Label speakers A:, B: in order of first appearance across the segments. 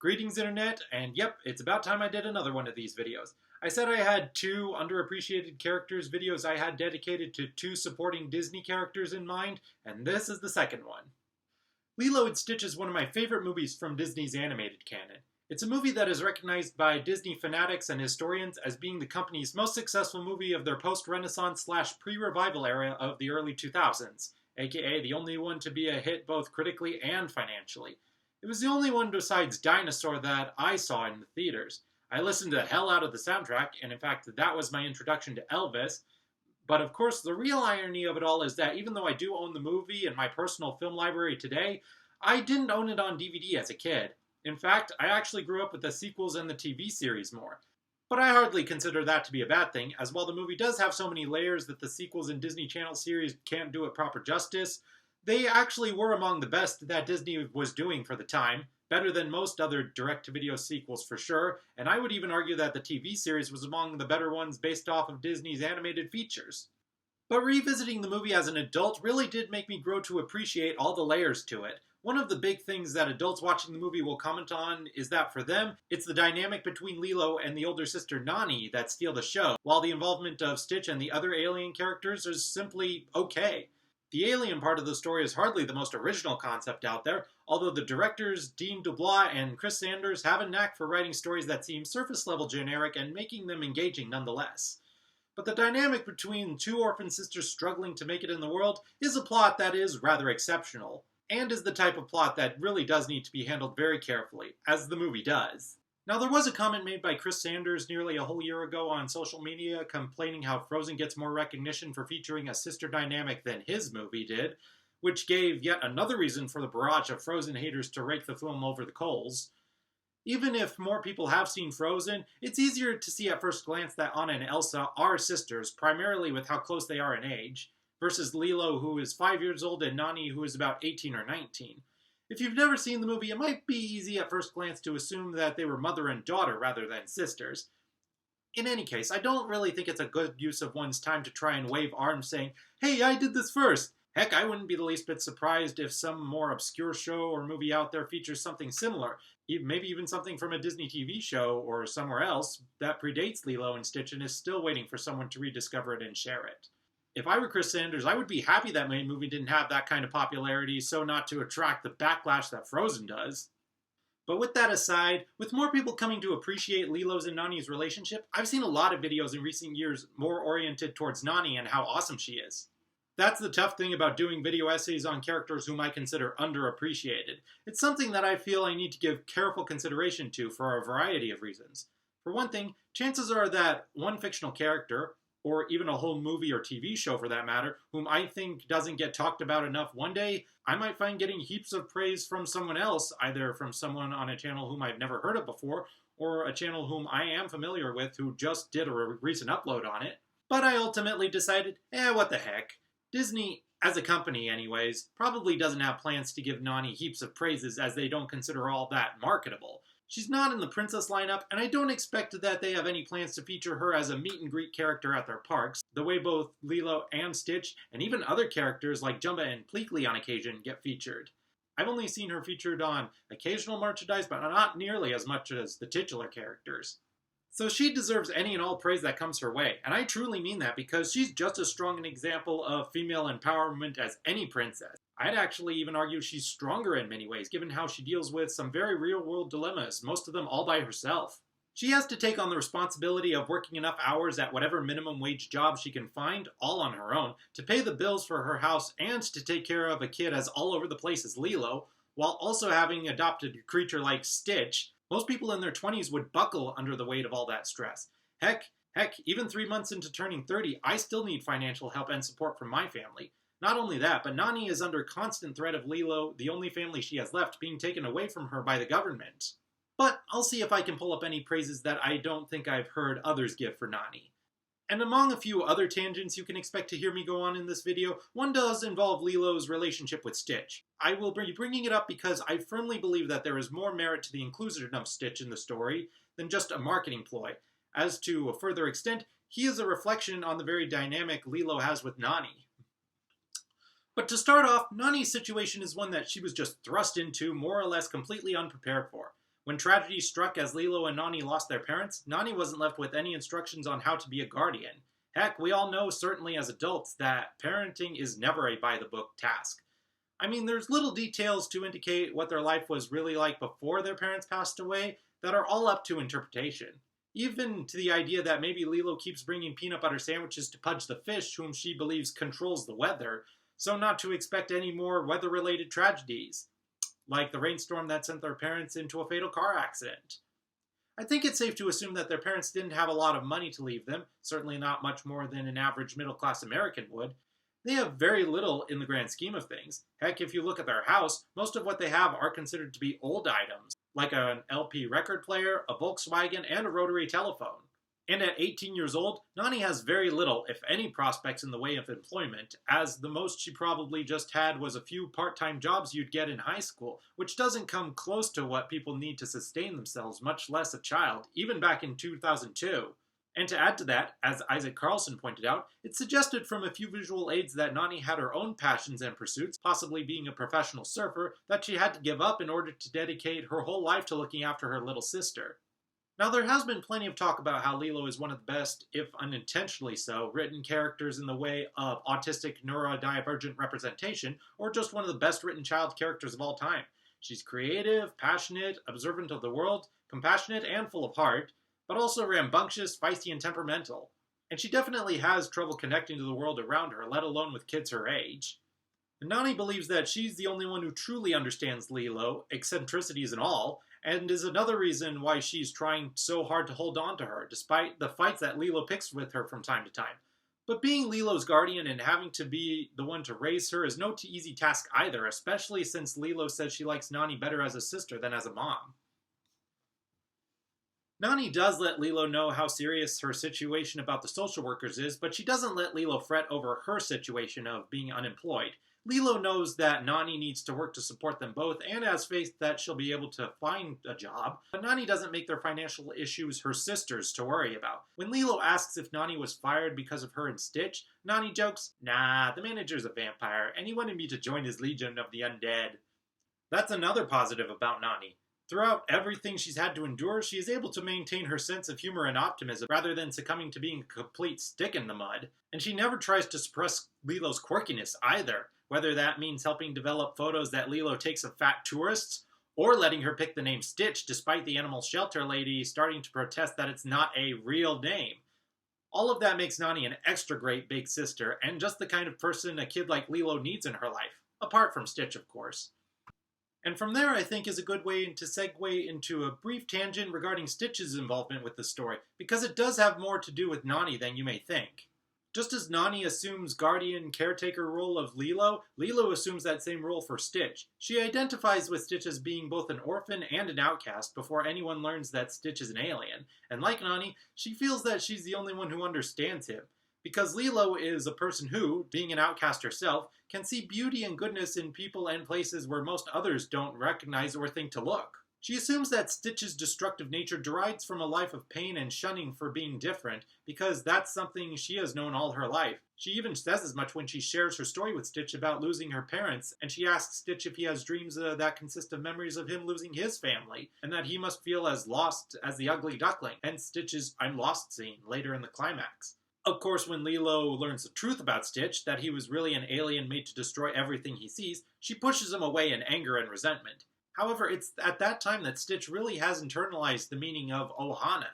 A: Greetings Internet, and yep, it's about time I did another one of these videos. I said I had two underappreciated characters videos I had dedicated to two supporting Disney characters in mind, and this is the second one. Lilo and Stitch is one of my favorite movies from Disney's animated canon. It's a movie that is recognized by Disney fanatics and historians as being the company's most successful movie of their post-Renaissance / pre-revival era of the early 2000s, aka the only one to be a hit both critically and financially. It was the only one besides Dinosaur that I saw in the theaters. I listened the hell out of the soundtrack, and in fact that was my introduction to Elvis. But of course the real irony of it all is that even though I do own the movie in my personal film library today, I didn't own it on DVD as a kid. In fact, I actually grew up with the sequels and the TV series more. But I hardly consider that to be a bad thing, as while the movie does have so many layers that the sequels and Disney Channel series can't do it proper justice, they actually were among the best that Disney was doing for the time, better than most other direct-to-video sequels for sure, and I would even argue that the TV series was among the better ones based off of Disney's animated features. But revisiting the movie as an adult really did make me grow to appreciate all the layers to it. One of the big things that adults watching the movie will comment on is that for them, it's the dynamic between Lilo and the older sister Nani that steal the show, while the involvement of Stitch and the other alien characters is simply okay. The alien part of the story is hardly the most original concept out there, although the directors Dean DeBlois and Chris Sanders have a knack for writing stories that seem surface-level generic and making them engaging nonetheless. But the dynamic between two orphan sisters struggling to make it in the world is a plot that is rather exceptional, and is the type of plot that really does need to be handled very carefully, as the movie does. Now, there was a comment made by Chris Sanders nearly a whole year ago on social media complaining how Frozen gets more recognition for featuring a sister dynamic than his movie did, which gave yet another reason for the barrage of Frozen haters to rake the film over the coals. Even if more people have seen Frozen, it's easier to see at first glance that Anna and Elsa are sisters, primarily with how close they are in age, versus Lilo, who is 5 years old, and Nani, who is about 18 or 19. If you've never seen the movie, it might be easy at first glance to assume that they were mother and daughter rather than sisters. In any case, I don't really think it's a good use of one's time to try and wave arms saying, "Hey, I did this first." Heck, I wouldn't be the least bit surprised if some more obscure show or movie out there features something similar, maybe even something from a Disney TV show or somewhere else that predates Lilo and Stitch and is still waiting for someone to rediscover it and share it. If I were Chris Sanders, I would be happy that my movie didn't have that kind of popularity so not to attract the backlash that Frozen does. But with that aside, with more people coming to appreciate Lilo's and Nani's relationship, I've seen a lot of videos in recent years more oriented towards Nani and how awesome she is. That's the tough thing about doing video essays on characters whom I consider underappreciated. It's something that I feel I need to give careful consideration to for a variety of reasons. For one thing, chances are that one fictional character, or even a whole movie or TV show for that matter, whom I think doesn't get talked about enough one day, I might find getting heaps of praise from someone else, either from someone on a channel whom I've never heard of before, or a channel whom I am familiar with who just did a recent upload on it. But I ultimately decided, what the heck. Disney, as a company anyways, probably doesn't have plans to give Nani heaps of praises as they don't consider all that marketable. She's not in the princess lineup, and I don't expect that they have any plans to feature her as a meet-and-greet character at their parks, the way both Lilo and Stitch, and even other characters like Jumba and Pleakley on occasion, get featured. I've only seen her featured on occasional merchandise, but not nearly as much as the titular characters. So she deserves any and all praise that comes her way, and I truly mean that because she's just as strong an example of female empowerment as any princess. I'd actually even argue she's stronger in many ways, given how she deals with some very real-world dilemmas, most of them all by herself. She has to take on the responsibility of working enough hours at whatever minimum wage job she can find, all on her own, to pay the bills for her house and to take care of a kid as all over the place as Lilo, while also having adopted a creature like Stitch. Most people in their 20s would buckle under the weight of all that stress. Heck, even 3 months into turning 30, I still need financial help and support from my family. Not only that, but Nani is under constant threat of Lilo, the only family she has left, being taken away from her by the government. But I'll see if I can pull up any praises that I don't think I've heard others give for Nani. And among a few other tangents you can expect to hear me go on in this video, one does involve Lilo's relationship with Stitch. I will be bringing it up because I firmly believe that there is more merit to the inclusion of Stitch in the story than just a marketing ploy. As to a further extent, he is a reflection on the very dynamic Lilo has with Nani. But to start off, Nani's situation is one that she was just thrust into more or less completely unprepared for. When tragedy struck as Lilo and Nani lost their parents, Nani wasn't left with any instructions on how to be a guardian. Heck, we all know, certainly as adults, that parenting is never a by-the-book task. I mean, there's little details to indicate what their life was really like before their parents passed away that are all up to interpretation. Even to the idea that maybe Lilo keeps bringing peanut butter sandwiches to Pudge the fish, whom she believes controls the weather, so not to expect any more weather-related tragedies, like the rainstorm that sent their parents into a fatal car accident. I think it's safe to assume that their parents didn't have a lot of money to leave them, certainly not much more than an average middle-class American would. They have very little in the grand scheme of things. Heck, if you look at their house, most of what they have are considered to be old items, like an LP record player, a Volkswagen, and a rotary telephone. And at 18 years old, Nani has very little, if any, prospects in the way of employment, as the most she probably just had was a few part-time jobs you'd get in high school, which doesn't come close to what people need to sustain themselves, much less a child, even back in 2002. And to add to that, as Isaac Carlson pointed out, it suggested from a few visual aids that Nani had her own passions and pursuits, possibly being a professional surfer, that she had to give up in order to dedicate her whole life to looking after her little sister. Now, there has been plenty of talk about how Lilo is one of the best, if unintentionally so, written characters in the way of autistic neurodivergent representation, or just one of the best written child characters of all time. She's creative, passionate, observant of the world, compassionate, and full of heart, but also rambunctious, feisty, and temperamental. And she definitely has trouble connecting to the world around her, let alone with kids her age. And Nani believes that she's the only one who truly understands Lilo, eccentricities and all, and is another reason why she's trying so hard to hold on to her, despite the fights that Lilo picks with her from time to time. But being Lilo's guardian and having to be the one to raise her is no easy task either, especially since Lilo says she likes Nani better as a sister than as a mom. Nani does let Lilo know how serious her situation about the social workers is, but she doesn't let Lilo fret over her situation of being unemployed. Lilo knows that Nani needs to work to support them both and has faith that she'll be able to find a job, but Nani doesn't make their financial issues her sister's to worry about. When Lilo asks if Nani was fired because of her and Stitch, Nani jokes, "Nah, the manager's a vampire, and he wanted me to join his legion of the undead." That's another positive about Nani. Throughout everything she's had to endure, she is able to maintain her sense of humor and optimism rather than succumbing to being a complete stick in the mud. And she never tries to suppress Lilo's quirkiness either, whether that means helping develop photos that Lilo takes of fat tourists, or letting her pick the name Stitch despite the animal shelter lady starting to protest that it's not a real name. All of that makes Nani an extra great big sister, and just the kind of person a kid like Lilo needs in her life, apart from Stitch, of course. And from there, I think, is a good way to segue into a brief tangent regarding Stitch's involvement with the story, because it does have more to do with Nani than you may think. Just as Nani assumes guardian caretaker role of Lilo, Lilo assumes that same role for Stitch. She identifies with Stitch as being both an orphan and an outcast before anyone learns that Stitch is an alien, and like Nani, she feels that she's the only one who understands him. Because Lilo is a person who, being an outcast herself, can see beauty and goodness in people and places where most others don't recognize or think to look. She assumes that Stitch's destructive nature derives from a life of pain and shunning for being different, because that's something she has known all her life. She even says as much when she shares her story with Stitch about losing her parents, and she asks Stitch if he has dreams that consist of memories of him losing his family, and that he must feel as lost as the ugly duckling, hence Stitch's "I'm lost" scene later in the climax. Of course, when Lilo learns the truth about Stitch, that he was really an alien made to destroy everything he sees, she pushes him away in anger and resentment. However, it's at that time that Stitch really has internalized the meaning of Ohana.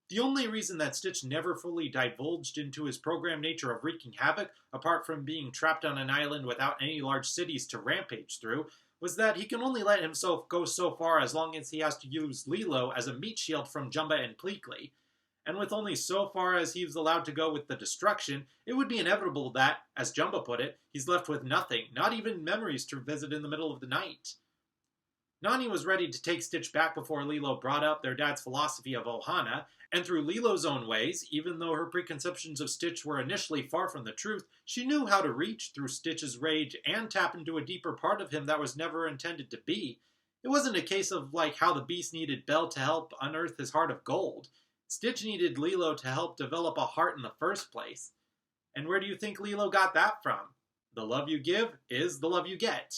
A: The only reason that Stitch never fully divulged into his programmed nature of wreaking havoc, apart from being trapped on an island without any large cities to rampage through, was that he can only let himself go so far as long as he has to use Lilo as a meat shield from Jumba and Pleakley. And with only so far as he was allowed to go with the destruction, it would be inevitable that, as Jumba put it, he's left with nothing, not even memories to visit in the middle of the night. Nani was ready to take Stitch back before Lilo brought up their dad's philosophy of Ohana, and through Lilo's own ways, even though her preconceptions of Stitch were initially far from the truth, she knew how to reach through Stitch's rage and tap into a deeper part of him that was never intended to be. It wasn't a case of like how the Beast needed Belle to help unearth his heart of gold. Stitch needed Lilo to help develop a heart in the first place. And where do you think Lilo got that from? The love you give is the love you get.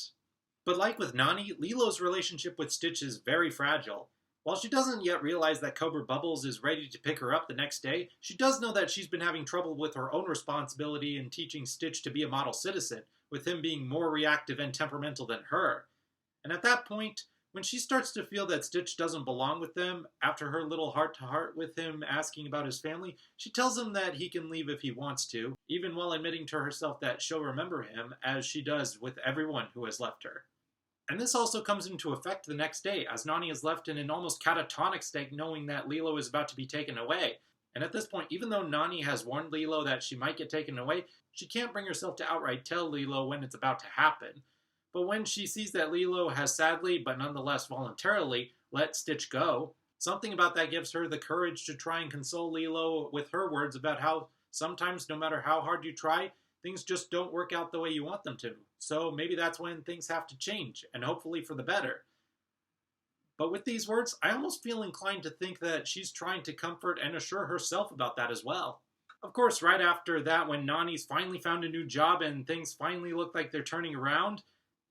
A: But like with Nani, Lilo's relationship with Stitch is very fragile. While she doesn't yet realize that Cobra Bubbles is ready to pick her up the next day, she does know that she's been having trouble with her own responsibility in teaching Stitch to be a model citizen, with him being more reactive and temperamental than her. And at that point, when she starts to feel that Stitch doesn't belong with them, after her little heart-to-heart with him asking about his family, she tells him that he can leave if he wants to, even while admitting to herself that she'll remember him, as she does with everyone who has left her. And this also comes into effect the next day, as Nani is left in an almost catatonic state knowing that Lilo is about to be taken away. And at this point, even though Nani has warned Lilo that she might get taken away, she can't bring herself to outright tell Lilo when it's about to happen. But when she sees that Lilo has sadly, but nonetheless voluntarily, let Stitch go, something about that gives her the courage to try and console Lilo with her words about how sometimes, no matter how hard you try, things just don't work out the way you want them to. So maybe that's when things have to change, and hopefully for the better. But with these words, I almost feel inclined to think that she's trying to comfort and assure herself about that as well. Of course, right after that, when Nani's finally found a new job and things finally look like they're turning around,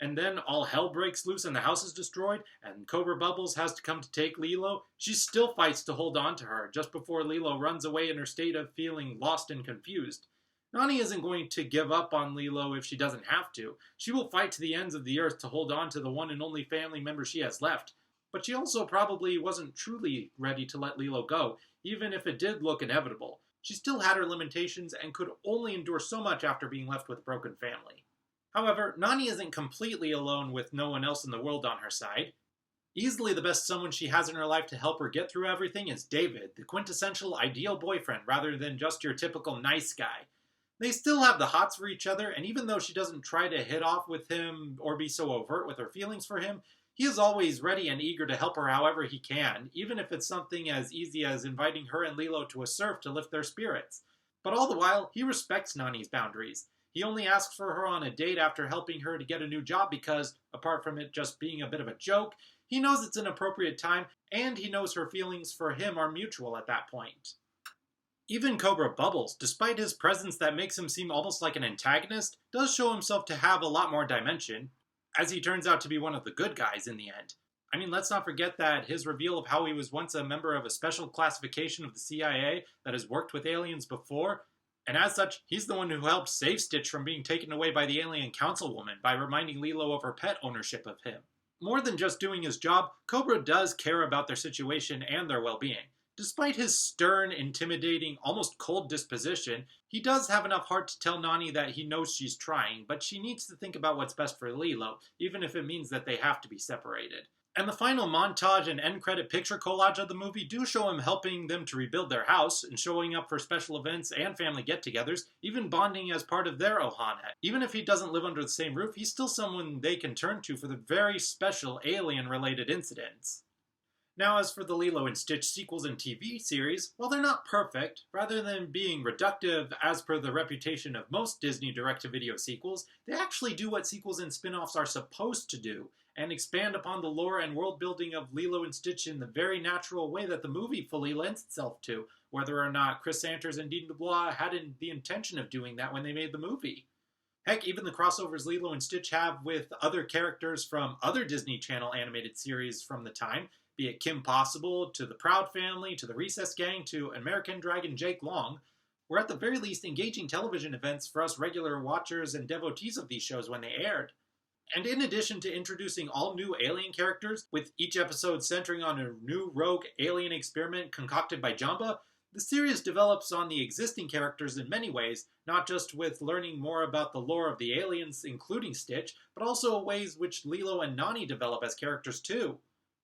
A: and then all hell breaks loose and the house is destroyed, and Cobra Bubbles has to come to take Lilo, she still fights to hold on to her, just before Lilo runs away in her state of feeling lost and confused. Nani isn't going to give up on Lilo if she doesn't have to. She will fight to the ends of the earth to hold on to the one and only family member she has left. But she also probably wasn't truly ready to let Lilo go, even if it did look inevitable. She still had her limitations and could only endure so much after being left with a broken family. However, Nani isn't completely alone with no one else in the world on her side. Easily the best someone she has in her life to help her get through everything is David, the quintessential ideal boyfriend rather than just your typical nice guy. They still have the hots for each other, and even though she doesn't try to hit off with him or be so overt with her feelings for him, he is always ready and eager to help her however he can, even if it's something as easy as inviting her and Lilo to a surf to lift their spirits. But all the while, he respects Nani's boundaries. He only asks for her on a date after helping her to get a new job because, apart from it just being a bit of a joke, he knows it's an appropriate time, and he knows her feelings for him are mutual at that point. Even Cobra Bubbles, despite his presence that makes him seem almost like an antagonist, does show himself to have a lot more dimension, as he turns out to be one of the good guys in the end. I mean, let's not forget that his reveal of how he was once a member of a special classification of the CIA that has worked with aliens before, and as such, he's the one who helped save Stitch from being taken away by the alien councilwoman by reminding Lilo of her pet ownership of him. More than just doing his job, Cobra does care about their situation and their well-being. Despite his stern, intimidating, almost cold disposition, he does have enough heart to tell Nani that he knows she's trying, but she needs to think about what's best for Lilo, even if it means that they have to be separated. And the final montage and end credit picture collage of the movie do show him helping them to rebuild their house and showing up for special events and family get-togethers, even bonding as part of their ohana. Even if he doesn't live under the same roof, he's still someone they can turn to for the very special alien-related incidents. Now, as for the Lilo and Stitch sequels and TV series, while they're not perfect, rather than being reductive as per the reputation of most Disney direct-to-video sequels, they actually do what sequels and spin-offs are supposed to do, and expand upon the lore and world-building of Lilo and Stitch in the very natural way that the movie fully lends itself to, whether or not Chris Sanders and Dean DeBlois had the intention of doing that when they made the movie. Heck, even the crossovers Lilo and Stitch have with other characters from other Disney Channel animated series from the time, be it Kim Possible, to the Proud Family, to the Recess Gang, to American Dragon Jake Long, were at the very least engaging television events for us regular watchers and devotees of these shows when they aired. And in addition to introducing all new alien characters, with each episode centering on a new rogue alien experiment concocted by Jamba, the series develops on the existing characters in many ways, not just with learning more about the lore of the aliens, including Stitch, but also ways which Lilo and Nani develop as characters too.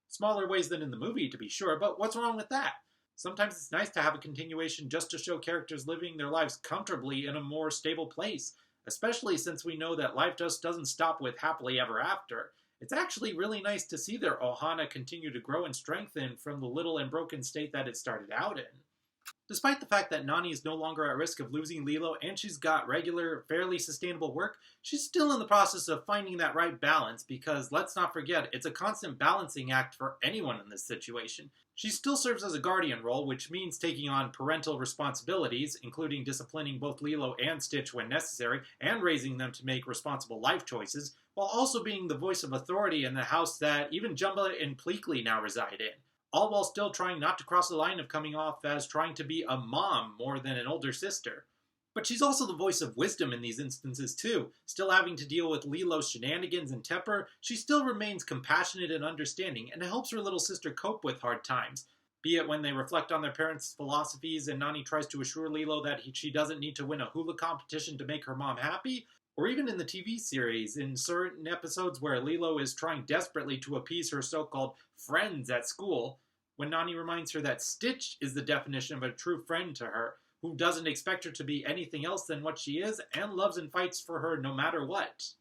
A: Smaller ways than in the movie, to be sure, but what's wrong with that? Sometimes it's nice to have a continuation just to show characters living their lives comfortably in a more stable place, especially since we know that life just doesn't stop with happily ever after. It's actually really nice to see their ohana continue to grow and strengthen from the little and broken state that it started out in. Despite the fact that Nani is no longer at risk of losing Lilo and she's got regular, fairly sustainable work, she's still in the process of finding that right balance because, let's not forget, it's a constant balancing act for anyone in this situation. She still serves as a guardian role, which means taking on parental responsibilities, including disciplining both Lilo and Stitch when necessary, and raising them to make responsible life choices, while also being the voice of authority in the house that even Jumba and Pleakley now reside in. all while still trying not to cross the line of coming off as trying to be a mom more than an older sister. But she's also the voice of wisdom in these instances too. Still having to deal with Lilo's shenanigans and temper, she still remains compassionate and understanding and helps her little sister cope with hard times. Be it when they reflect on their parents' philosophies and Nani tries to assure Lilo that she doesn't need to win a hula competition to make her mom happy, or even in the TV series, in certain episodes where Lilo is trying desperately to appease her so-called friends at school, when Nani reminds her that Stitch is the definition of a true friend to her, who doesn't expect her to be anything else than what she is, and loves and fights for her no matter what.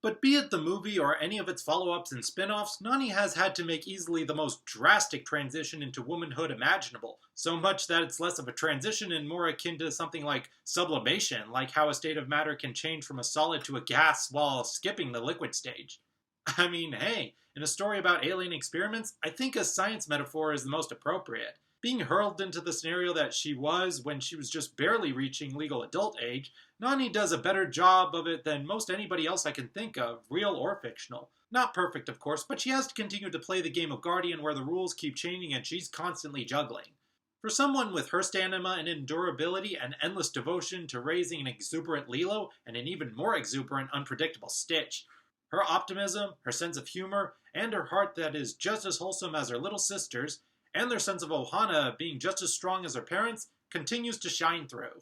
A: But be it the movie or any of its follow-ups and spin-offs, Nani has had to make easily the most drastic transition into womanhood imaginable, so much that it's less of a transition and more akin to something like sublimation, like how a state of matter can change from a solid to a gas while skipping the liquid stage. I mean, hey, in a story about alien experiments, I think a science metaphor is the most appropriate. Being hurled into the scenario that she was when she was just barely reaching legal adult age, Nani does a better job of it than most anybody else I can think of, real or fictional. Not perfect, of course, but she has to continue to play the game of Guardian where the rules keep changing and she's constantly juggling. For someone with her stamina and endurability and endless devotion to raising an exuberant Lilo and an even more exuberant, unpredictable Stitch, her optimism, her sense of humor, and her heart that is just as wholesome as her little sister's, and their sense of Ohana being just as strong as her parents, continues to shine through.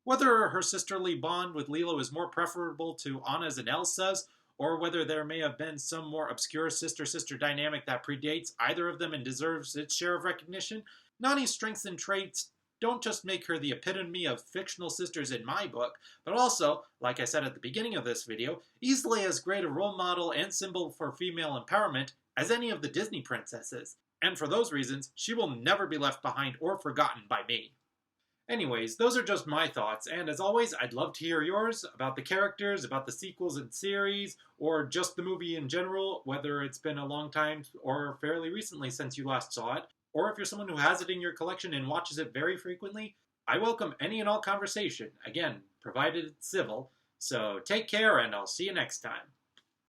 A: Whether her sisterly bond with Lilo is more preferable to Anna's and Elsa's, or whether there may have been some more obscure sister-sister dynamic that predates either of them and deserves its share of recognition, Nani's strengths and traits don't just make her the epitome of fictional sisters in my book, but also, like I said at the beginning of this video, easily as great a role model and symbol for female empowerment as any of the Disney princesses. And for those reasons, she will never be left behind or forgotten by me. Anyways, those are just my thoughts, and as always, I'd love to hear yours about the characters, about the sequels and series, or just the movie in general, whether it's been a long time or fairly recently since you last saw it, or if you're someone who has it in your collection and watches it very frequently. I welcome any and all conversation, again, provided it's civil. So take care, and I'll see you next time.